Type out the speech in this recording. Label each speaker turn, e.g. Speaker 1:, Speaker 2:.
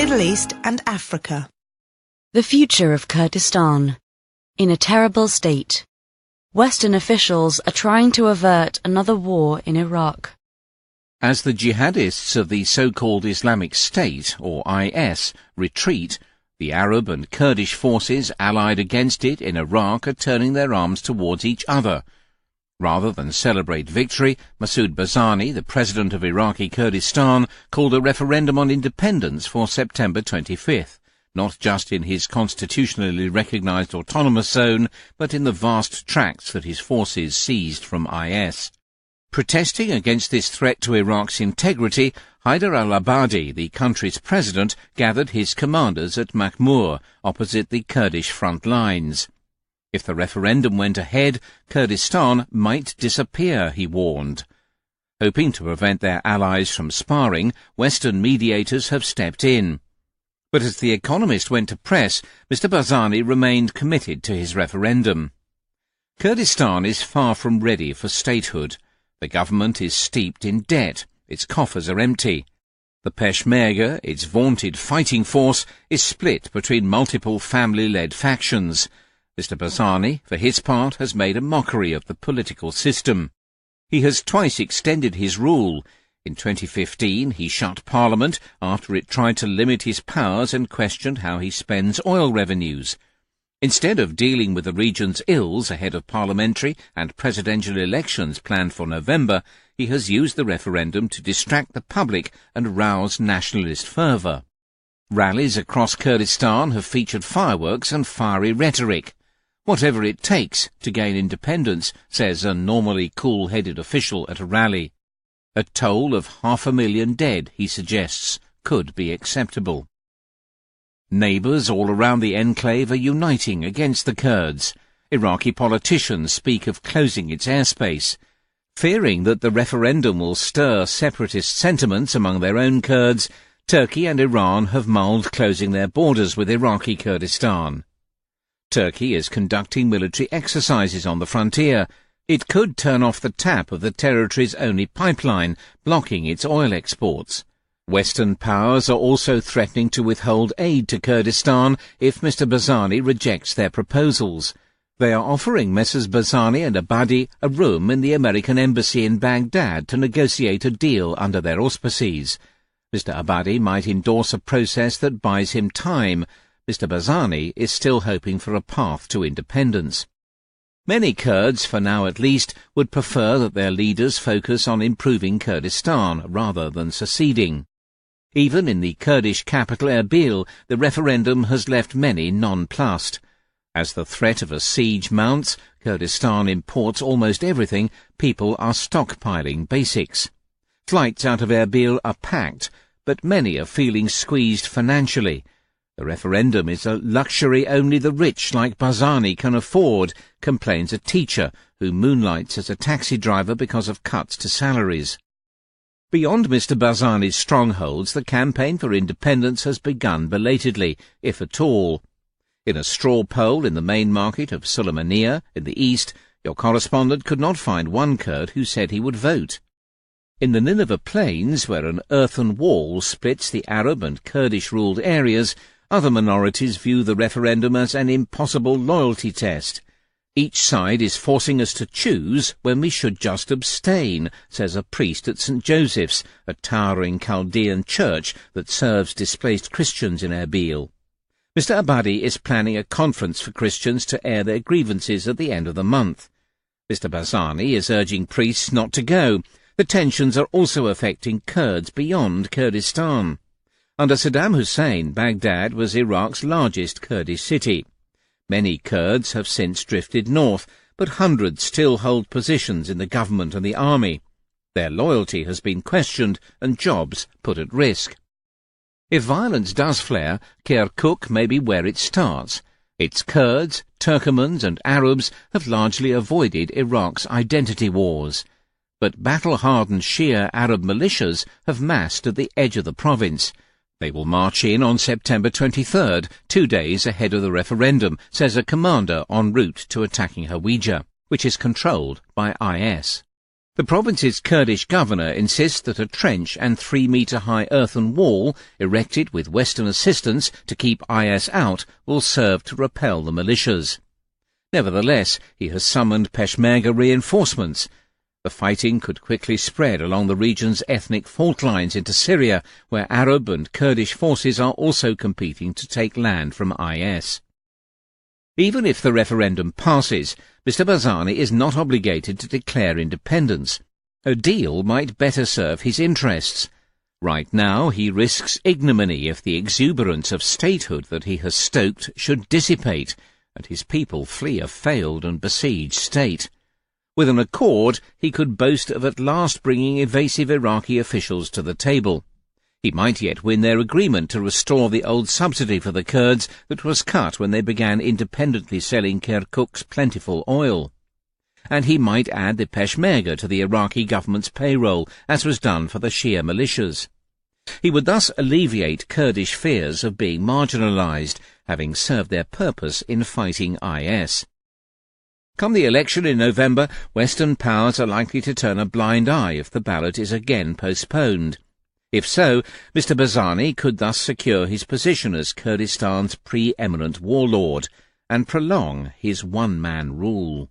Speaker 1: Middle East and Africa.
Speaker 2: The future of Kurdistan. In a terrible state. Western officials are trying to avert another war in Iraq.
Speaker 3: As the jihadists of the so-called Islamic State, or IS, retreat, the Arab and Kurdish forces allied against it in Iraq are turning their arms towards each other. Rather than celebrate victory, Masoud Barzani, the president of Iraqi Kurdistan, called a referendum on independence for September 25th, not just in his constitutionally recognized autonomous zone, but in the vast tracts that his forces seized from IS. Protesting against this threat to Iraq's integrity, Haider al-Abadi, the country's president, gathered his commanders at Makhmur, opposite the Kurdish front lines. If the referendum went ahead, Kurdistan might disappear, he warned. Hoping to prevent their allies from sparring, Western mediators have stepped in. But as The Economist went to press, Mr. Barzani remained committed to his referendum. Kurdistan is far from ready for statehood. The government is steeped in debt. Its coffers are empty. The Peshmerga, its vaunted fighting force, is split between multiple family-led factions. Mr. Barzani, for his part, has made a mockery of the political system. He has twice extended his rule. In 2015, he shut Parliament after it tried to limit his powers and questioned how he spends oil revenues. Instead of dealing with the region's ills ahead of parliamentary and presidential elections planned for November, he has used the referendum to distract the public and rouse nationalist fervour. Rallies across Kurdistan have featured fireworks and fiery rhetoric. Whatever it takes to gain independence, says a normally cool-headed official at a rally. A toll of 500,000 dead, he suggests, could be acceptable. Neighbours all around the enclave are uniting against the Kurds. Iraqi politicians speak of closing its airspace. Fearing that the referendum will stir separatist sentiments among their own Kurds, Turkey and Iran have mulled closing their borders with Iraqi Kurdistan. Turkey is conducting military exercises on the frontier. It could turn off the tap of the territory's only pipeline, blocking its oil exports. Western powers are also threatening to withhold aid to Kurdistan if Mr. Barzani rejects their proposals. They are offering Messrs. Barzani and Abadi a room in the American embassy in Baghdad to negotiate a deal under their auspices. Mr. Abadi might endorse a process that buys him time. Mr. Barzani is still hoping for a path to independence. Many Kurds, for now at least, would prefer that their leaders focus on improving Kurdistan rather than seceding. Even in the Kurdish capital Erbil, the referendum has left many nonplussed. As the threat of a siege mounts, Kurdistan imports almost everything, people are stockpiling basics. Flights out of Erbil are packed, but many are feeling squeezed financially. The referendum is a luxury only the rich like Barzani can afford, complains a teacher who moonlights as a taxi driver because of cuts to salaries. Beyond Mr. Barzani's strongholds, the campaign for independence has begun belatedly, if at all. In a straw poll in the main market of Sulaymaniyah in the east, your correspondent could not find one Kurd who said he would vote. In the Nineveh Plains, where an earthen wall splits the Arab and Kurdish-ruled areas, other minorities view the referendum as an impossible loyalty test. Each side is forcing us to choose when we should just abstain, says a priest at St. Joseph's, a towering Chaldean church that serves displaced Christians in Erbil. Mr. Abadi is planning a conference for Christians to air their grievances at the end of the month. Mr. Barzani is urging priests not to go. The tensions are also affecting Kurds beyond Kurdistan. Under Saddam Hussein, Baghdad was Iraq's largest Kurdish city. Many Kurds have since drifted north, but hundreds still hold positions in the government and the army. Their loyalty has been questioned and jobs put at risk. If violence does flare, Kirkuk may be where it starts. Its Kurds, Turkomans and Arabs have largely avoided Iraq's identity wars. But battle-hardened Shia Arab militias have massed at the edge of the province. They will march in on September 23rd, 2 days ahead of the referendum, says a commander en route to attacking Hawija, which is controlled by IS. The province's Kurdish governor insists that a trench and 3-metre-high earthen wall, erected with Western assistance to keep IS out, will serve to repel the militias. Nevertheless, he has summoned Peshmerga reinforcements. The fighting could quickly spread along the region's ethnic fault lines into Syria, where Arab and Kurdish forces are also competing to take land from IS. Even if the referendum passes, Mr Barzani is not obligated to declare independence. A deal might better serve his interests. Right now he risks ignominy if the exuberance of statehood that he has stoked should dissipate, and his people flee a failed and besieged state. With an accord, he could boast of at last bringing evasive Iraqi officials to the table. He might yet win their agreement to restore the old subsidy for the Kurds that was cut when they began independently selling Kirkuk's plentiful oil. And he might add the Peshmerga to the Iraqi government's payroll, as was done for the Shia militias. He would thus alleviate Kurdish fears of being marginalized, having served their purpose in fighting IS. Come the election in November, Western powers are likely to turn a blind eye if the ballot is again postponed. If so, Mr Barzani could thus secure his position as Kurdistan's pre-eminent warlord and prolong his one-man rule.